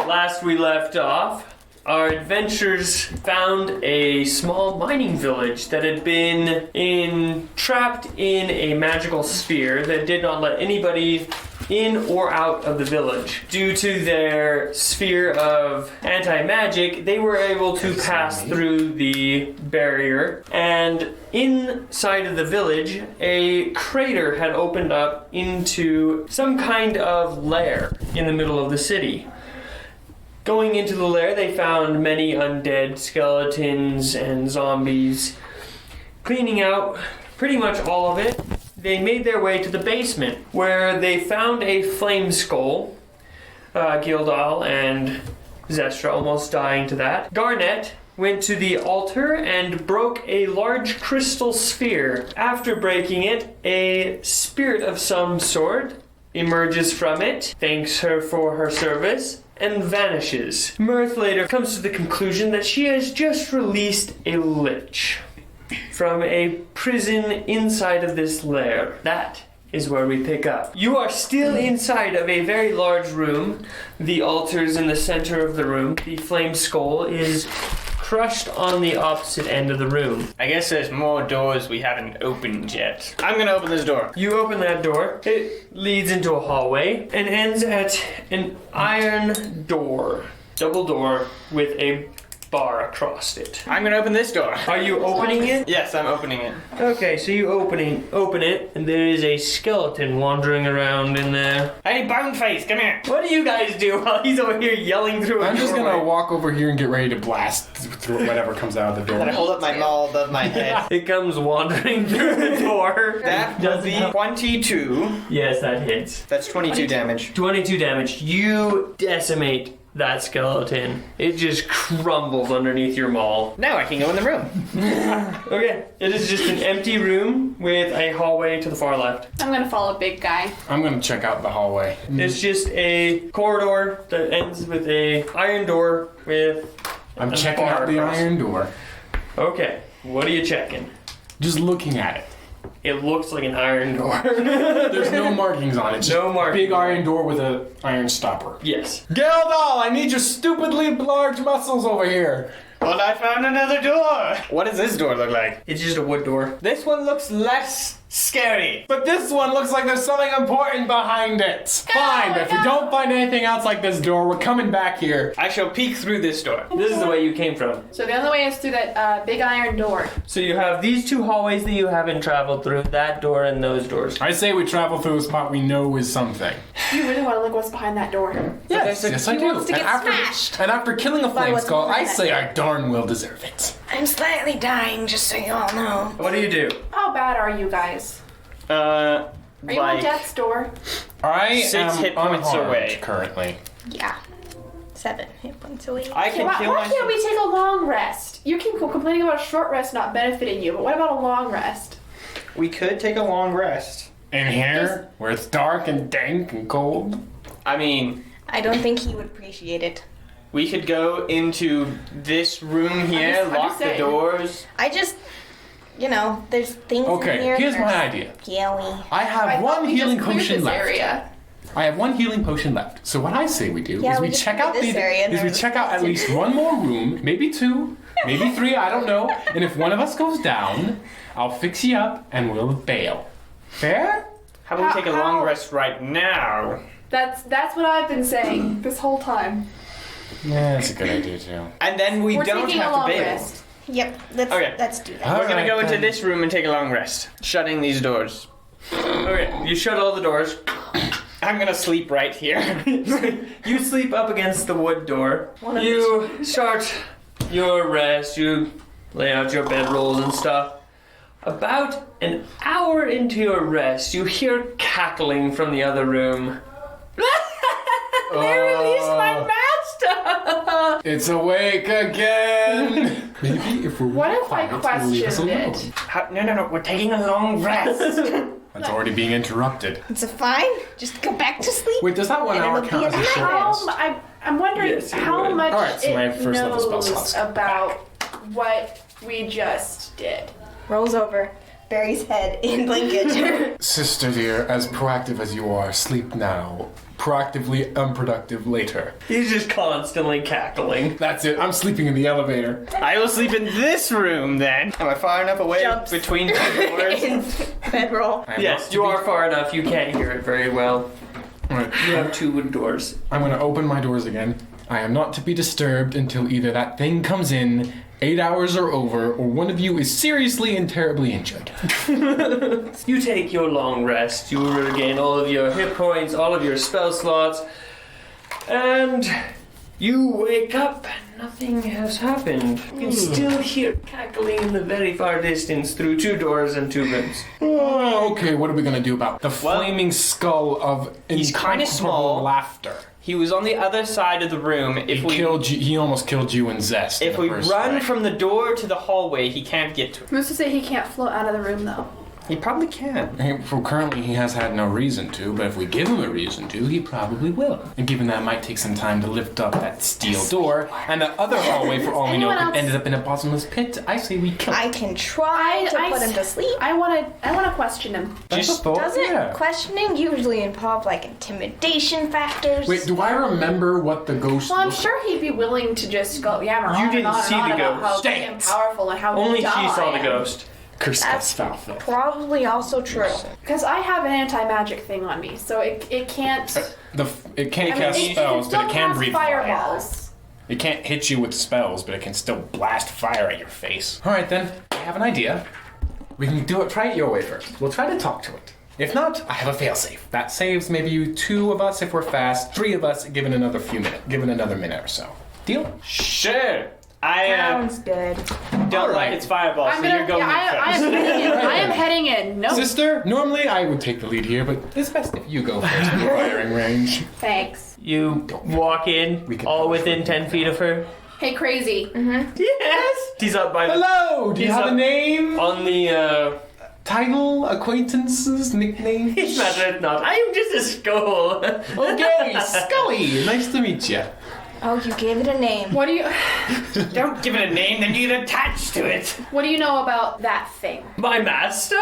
Last we left off, our adventurers found a small mining village that had been trapped in a magical sphere that did not let anybody in or out of the village. Due to their sphere of anti-magic, they were able to pass through the barrier, and inside of the village, a crater had opened up into some kind of lair in the middle of the city. Going into the lair, they found many undead skeletons and zombies. Cleaning out pretty much all of it, they made their way to the basement, where they found a flameskull. Gildal and Zestra almost dying to that. Garnet went to the altar and broke a large crystal sphere. After breaking it, a spirit of some sort emerges from it, thanks her for her service, and vanishes. Mirth later comes to the conclusion that she has just released a lich from a prison inside of this lair. That is where we pick up. You are still inside of a very large room. The altar's in the center of the room. The flameskull is crushed on the opposite end of the room. I guess there's more doors we haven't opened yet. I'm gonna open this door. You open that door. It leads into a hallway and ends at an iron door. Double door with a bar across it. I'm gonna open this door. Are you opening it? Yes, I'm opening it. Okay, so you open it, and there is a skeleton wandering around in there. Hey, Boneface, come here. What do you guys do while he's over here yelling through a I'm just doorway? gonna walk over here and get ready to blast through whatever comes out of the And I door. hold up my maul above my head. It comes wandering through the door. That will be 22. Yes, that hits. That's 22 damage. 22 damage. You decimate that skeleton. It just crumbles underneath your maul. Now I can go in the room. Okay, it is just an empty room with a hallway to the far left. I'm gonna follow big guy. I'm gonna check out the hallway. It's just a corridor that ends with a iron door with I'm a checking bar out the across. iron door. Okay, what are you checking? Just looking at it. It looks like an iron door. There's no markings on it. Just No markings. big iron door with an iron stopper. Yes. Gildal, I need your stupidly large muscles over here. Well, I found another door. What does this door look like? It's just a wood door. This one looks less scary. But this one looks like there's something important behind it. Fine, but if we don't find anything else like this door, we're coming back here. I shall peek through this door. This is the way you came from. So the only way is through that big iron door. So you have these two hallways that you haven't traveled through, that door and those doors. I say we travel through a spot we know is something. You really want to look what's behind that door. Yes, I do. wants to get smashed. And after killing a By what's flameskull, I behind say I darn well deserve it. I'm slightly dying, just so you all know. What do you do? How bad are you guys? Are Are you on death's door? I 6 am hit points unharmed away. currently. Yeah. 7 hit points away. I can Why kill can't myself. we take a long rest? You keep complaining about a short rest not benefiting you, but what about a long rest? We could take a long rest. In here, where it's dark and dank and cold. I mean, I don't think he would appreciate it. we could go into this room here, I'm lock just the saying. doors. I just, there's things in Okay, here. here's that my are idea. scary. I have I thought one we healing just cleared potion this left. area. I have one healing potion left. So what I say we do Yeah, is we we just check did out this the area, is we then check out at least one more room, maybe 2, maybe 3, I don't know. And if one of us goes down, I'll fix you up and we'll bail. Fair? How about we take a long How- rest right now? That's what I've been saying this whole time. Yeah, that's a good idea too. And then we We're don't taking a have to long bail. rest. Yep, Okay. let's do that. All We're gonna right, go into then. this room and take a long rest, shutting these doors. Okay, you shut all the doors. I'm gonna sleep right here. You sleep up against the wood door. You start your rest. You lay out your bedrolls and stuff. About an hour into your rest, you hear cackling from the other room. They released my master! It's awake again. Maybe if we're What if I quiet, it'll leave us questioned alone. it? No, we're taking a long rest. That's already being interrupted. It's fine. Just go back to sleep. Wait, does that 1 And hour it'll count be as a a short night. rest? I'm wondering Yes, it how would. much Alright, so my it first level spell knows slots come about what we just did. Rolls over. Barry's head in blanket. Sister dear, as proactive as you are, sleep now. Proactively unproductive later. He's just constantly cackling. That's it. I'm sleeping in the elevator. I will sleep in this room then. Am I far enough away Jumps. between two doors? In bedroll. I am Yes, not you to be- are far enough. You can't hear it very well. Alright. You have two wood doors. I'm gonna open my doors again. I am not to be disturbed until either that thing comes in, 8 hours are over, or one of you is seriously and terribly injured. You take your long rest. You regain all of your hit points, all of your spell slots, and you wake up and nothing has happened. You can still hear cackling in the very far distance through two doors and two rooms. Oh, okay, what are we gonna do about the flaming skull of He's kinda incomparable small. laughter? He was on the other side of the room. He almost killed you in Zest. If in we the first run fight. from the door to the hallway, he can't get to it. Who's to say he can't float out of the room though? He probably can. Well, currently he has had no reason to, but if we give him a reason to, he probably will. And given that it might take some time to lift up that steel door, and the other hallway, for all we know, Anyone could else? ended up in a bottomless pit, I say we kill him. I can try to put him to sleep. I wanna question him. That's a thought, Doesn't yeah. questioning usually involve like intimidation factors? Wait, do I remember what the ghost Well, I'm looked sure he'd be willing to just go yammer You on didn't and on see and on the about how ghost. big Dang and it. powerful and how Only she dumb saw I the am. ghost. Curse That's Falfil. probably also true. Because I have an anti-magic thing on me, so it can't. It can't I mean, cast it can spells, still but it can cast breathe fire. fireballs. It can't hit you with spells, but it can still blast fire at your face. Alright then, I have an idea. We can try it your way first. We'll try to talk to it. If not, I have a failsafe. That saves maybe 2 of us if we're fast, 3 of us given another minute or so. Deal? Sure. I Sounds good. don't Alright. like its fireball, so you're going I in am first. heading in. I am heading in. No, Sister, normally I would take the lead here, but it's best if you go first in firing range. thanks. You walk in, We can all push within for 10 feet of her. Hey, crazy. Yes! He's up by the... Hello! Do you He's have up- a name? On the, Title? Acquaintances? Nickname? It matters not. I am just a skull. Okay, Scully! Nice to meet you. Oh, you gave it a name. What do you Don't give it a name, then you get attached to it. What do you know about that thing? My master?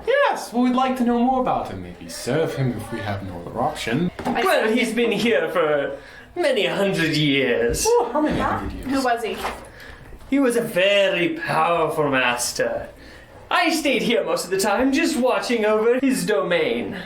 Yes, well, we'd like to know more about him. Maybe serve him if we have no other option. Well, he's been here for many 100 years. Oh, how many hundred years? Who was he? He was a very powerful master. I stayed here most of the time, just watching over his domain.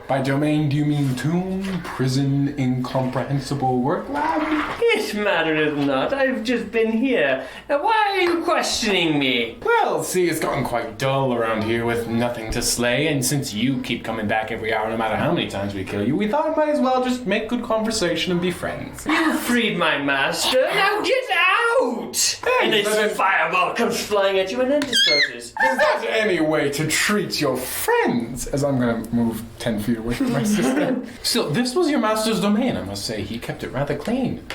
By domain, do you mean tomb, prison, incomprehensible work lab? It mattereth not. I've just been here. Now, why are you questioning me? Well, see, it's gotten quite dull around here with nothing to slay, and since you keep coming back every hour no matter how many times we kill you, we thought we might as well just make good conversation and be friends. You freed my master. Now get out! And but this then- fireball comes flying at you and then disperses. Is that any way to treat your friends? As I'm gonna move 10 feet away from my sister. Still, this was your master's domain, I must say. He kept it rather clean.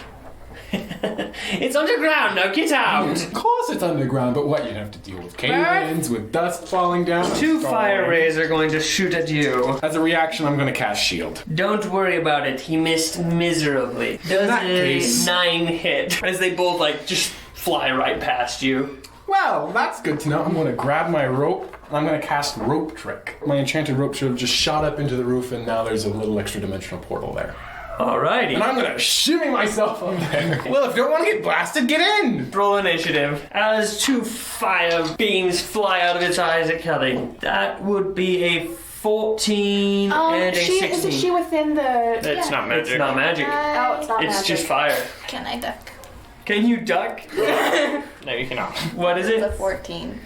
It's underground. Now get out! Of course it's underground, but what, you'd have to deal with cave-ins, with dust falling down. Two storm. fire rays are going to shoot at you. As a reaction, I'm gonna cast shield. Don't worry about it. He missed miserably. Does that a case- 9 hit as they both just fly right past you. Well, that's good to know. I'm gonna grab my rope. I'm gonna cast rope trick. My enchanted rope should have just shot up into the roof, and now there's a little extra dimensional portal there. Alrighty. And I'm gonna shimmy myself up there. Well, if you don't want to get blasted, get in. Roll initiative. As 2 fire beams fly out of its eyes at Kelly. That would be a 14 and a 16. Isn't she within the? It's not magic. It's not magic. Oh, it's not It's magic. just fire. Can I duck? Can you duck? No, you cannot. What is The it? 14.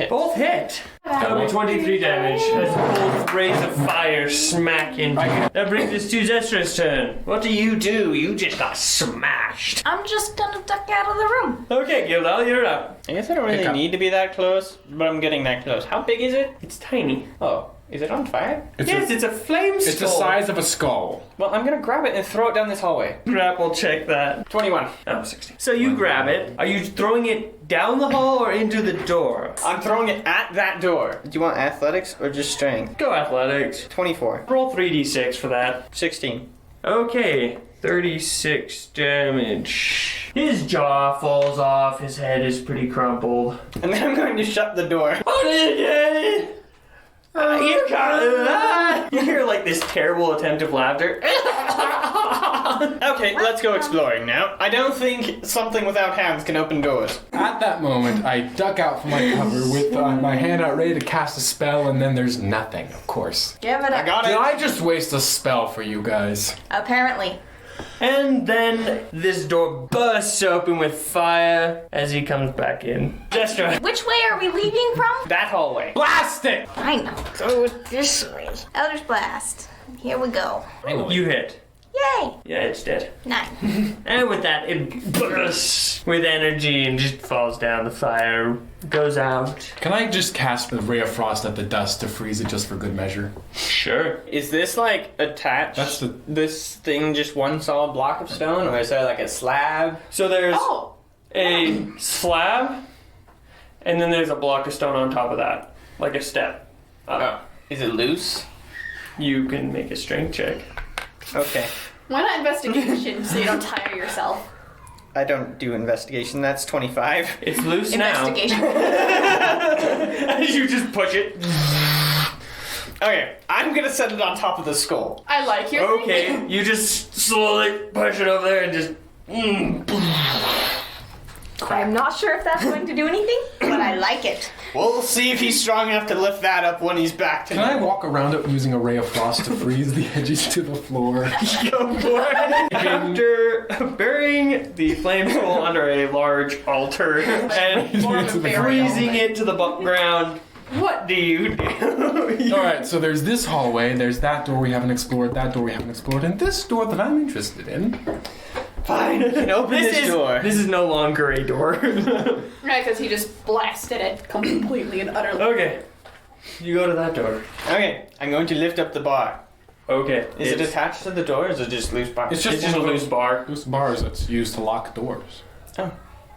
Both hit. That'll be 23 damage as both rays of fire smack into you. That brings us to Zestra's turn. What do? You just got smashed. I'm just gonna duck out of the room. Okay, Gildal, you're up. I guess I don't really Hiccup. need to be that close, but I'm getting that close. How big is it? It's tiny. Oh, is it on fire? It's a flame skull. It's the size of a skull. Well, I'm gonna grab it and throw it down this hallway. Grapple check that. 21. Oh, 16. So you grab it. Are you throwing it down the hall or into the door? I'm throwing it at that door. Do you want athletics or just strength? Go athletics. 24. Roll 3d6 for that. 16. Okay, 36 damage. His jaw falls off. His head is pretty crumpled. And then I'm going to shut the door. You got it. You hear like this terrible attempt of laughter. Okay, let's go exploring now. I don't think something without hands can open doors. At that moment, I duck out from my cover with my hand out ready to cast a spell, and then there's nothing, of course. Give it I a. got Did it. I just waste a spell for you guys? Apparently. And then this door bursts open with fire as he comes back in. Destra. Which way are we leaving from? That hallway. Blast it! I know. Go this way. Eldritch Blast. Here we go. You hit. Yay! Yeah, it's dead. 9. And with that, it bursts with energy and just falls down. The fire goes out. Can I just cast a ray of frost at the dust to freeze it just for good measure? Sure. Is this like attached? That's the- This thing just one solid block of stone, or is there like a slab? So there's Oh. a slab, and then there's a block of stone on top of that, like a step. Oh, is it loose? You can make a strength check. Okay. Why not investigation so you don't tire yourself? I don't do investigation. That's 25. It's loose now. Investigation. You just push it. Okay, I'm gonna set it on top of the skull. I like your Okay, thinking. you just slowly push it over there and just. I'm not sure if that's going to do anything, but I like it. We'll see if he's strong enough to lift that up when he's back to Can I walk around it using a ray of frost to freeze the edges to the floor? Go for it. After burying the flame skull under a large altar and Form of burial. freezing it to the ground, what do you do? Alright, so there's this hallway, there's that door we haven't explored, that door we haven't explored, and this door that I'm interested in. Fine, you can open this door. This is no longer a door. Right, because he just blasted it completely and utterly. Okay. You go to that door. Okay, I'm going to lift up the bar. Okay. Is it it's attached to the door, or is it just loose bar? It's just a one of loose bar. those bars that's used to lock doors.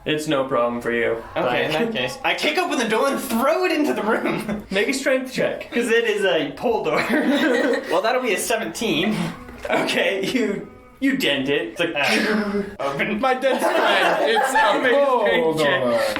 It's no problem for you. Okay, in that case, I kick open the door and throw it into the room. Make a strength check, because it is a pull door. Well, that'll be a 17. Okay, you dent it. It's like Open. My dead friend, it's a Make a cold strength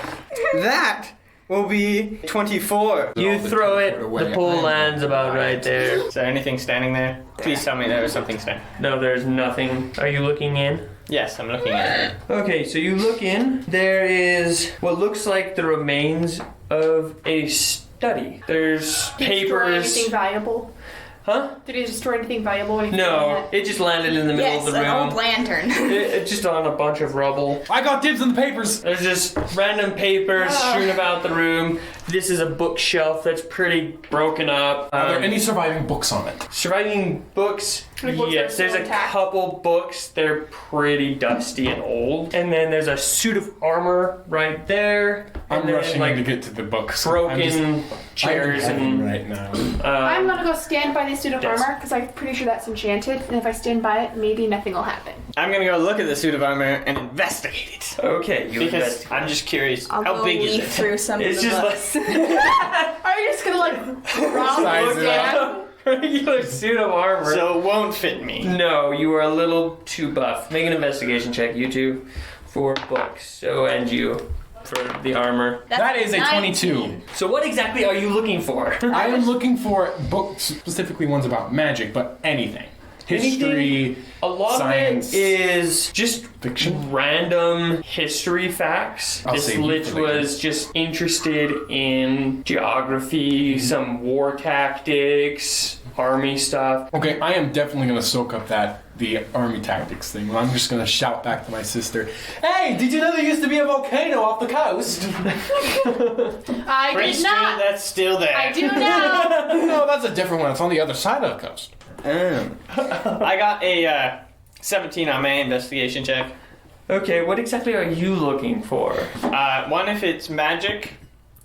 door. That will be 24. you throw it. away. The pull lands about right there. Is there anything standing there? Please tell me there is something standing. No, there's nothing. Are you looking in? Yes, I'm looking at it. Okay, so you look in. There is what looks like the remains of a study. There's Did he destroy papers. anything valuable? Huh? Did he destroy anything valuable when he No, it just landed in the middle Yes, of the an old room. lantern. It's just on a bunch of rubble. I got dibs on the papers! There's just random papers strewn about the room. This is a bookshelf that's pretty broken up. Are there any surviving books on it? surviving books? Like books that Yes, are there's still a intact? couple books. They're pretty dusty and old. And then there's a suit of armor right there. I'm and then, rushing like to get to the books. broken chairs I'm and. right now. I'm gonna go stand by the suit of Yes. armor because I'm pretty sure that's enchanted, and if I stand by it, maybe nothing will happen. I'm gonna go look at the suit of armor and investigate it. Okay, you Because investigate. I'm just curious, I'll how go big is leaf it? through some It's of the just books. Are you just gonna like round Size look it at up. him? regular suit of armor. So it won't fit me. No, you are a little too buff. Make an investigation check, you two, for books. So, and you for the armor. That is a 22. 19. So, what exactly are you looking for? I am looking for books, specifically ones about magic, but anything. History, A lot science, of it is just fiction. random history facts. I'll This save you lich for later. was just interested in geography, some war tactics, army stuff. Okay, I am definitely gonna soak up the army tactics thing. I'm just gonna shout back to my sister, "Hey, did you know there used to be a volcano off the coast?" I Pretty did sure not. that's still there. I do now. No, that's a different one. It's on the other side of the coast. I got a 17 on my investigation check. Okay, what exactly are you looking for? One, if it's magic,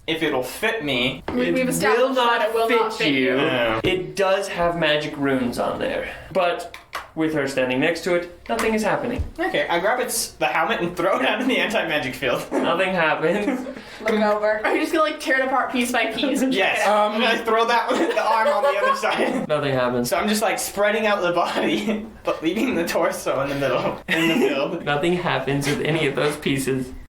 if it'll fit me. We've It established will not that it will fit not fit you. you. It does have magic runes on there, but with her standing next to it. Nothing is happening. Okay, I grab the helmet and throw it out in the anti-magic field. Nothing happens. Look over. Are you just gonna like tear it apart piece by piece? And Yes. check it out? I'm gonna throw that one, the arm on the other side. Nothing happens. So I'm just like spreading out the body, but leaving the torso in the middle in the field. Nothing happens with any of those pieces.